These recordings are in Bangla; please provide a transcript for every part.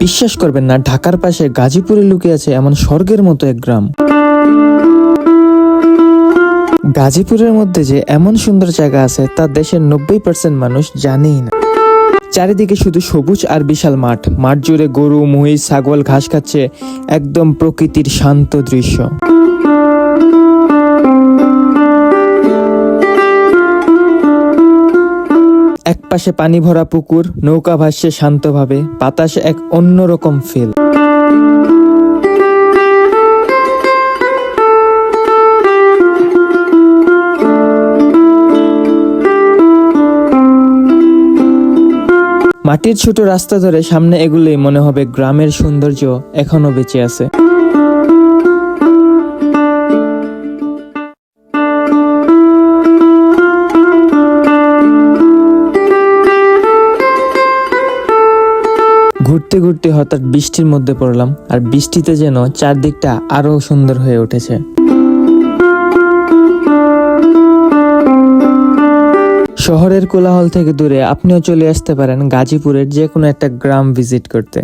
বিশ্বাস করবেন না, ঢাকার পাশে গাজীপুরে লুকিয়ে আছে এমন স্বর্গের মতো এক গ্রাম। গাজীপুরের মধ্যে যে এমন সুন্দর জায়গা আছে তা দেশের 90% মানুষ জানেই না। চারিদিকে শুধু সবুজ আর বিশাল মাঠ, মাঠ জুড়ে গরু, মহিষ, ছাগল ঘাস খাচ্ছে, একদম প্রকৃতির শান্ত দৃশ্য। এক পাশে পানি ভরা পুকুর, নৌকা ভাসছে শান্তভাবে, বাতাসে এক অন্যরকম ফিল। মাটির ছোট রাস্তা ধরে সামনে এগুলেই মনে হবে গ্রামের সৌন্দর্য এখনো বেঁচে আছে। ঘুরতে ঘুরতে হঠাৎ বৃষ্টির মধ্যে পড়লাম, আর বৃষ্টিতে যেন চারদিকটা আরো সুন্দর হয়ে উঠেছে। শহরের কোলাহল থেকে দূরে আপনিও চলে আসতে পারেন গাজীপুরের যে কোনো একটা গ্রাম ভিজিট করতে।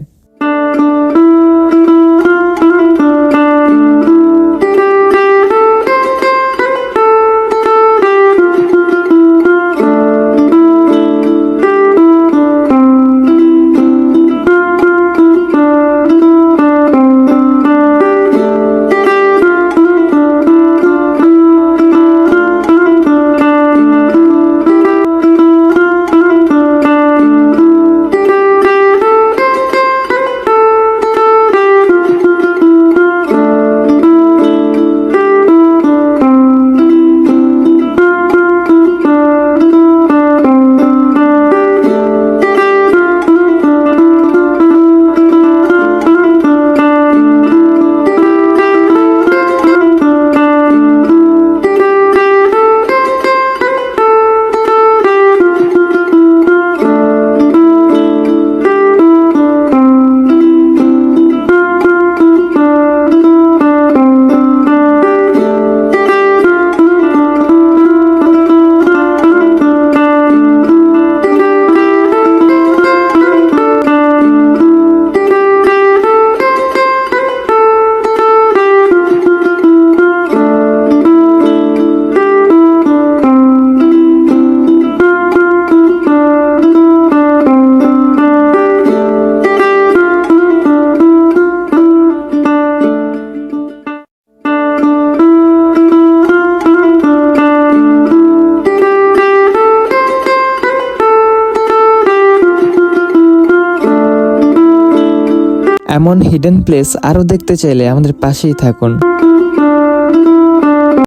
এমন হিডেন প্লেস আরো দেখতে চাইলে আমাদের পাশেই থাকুন।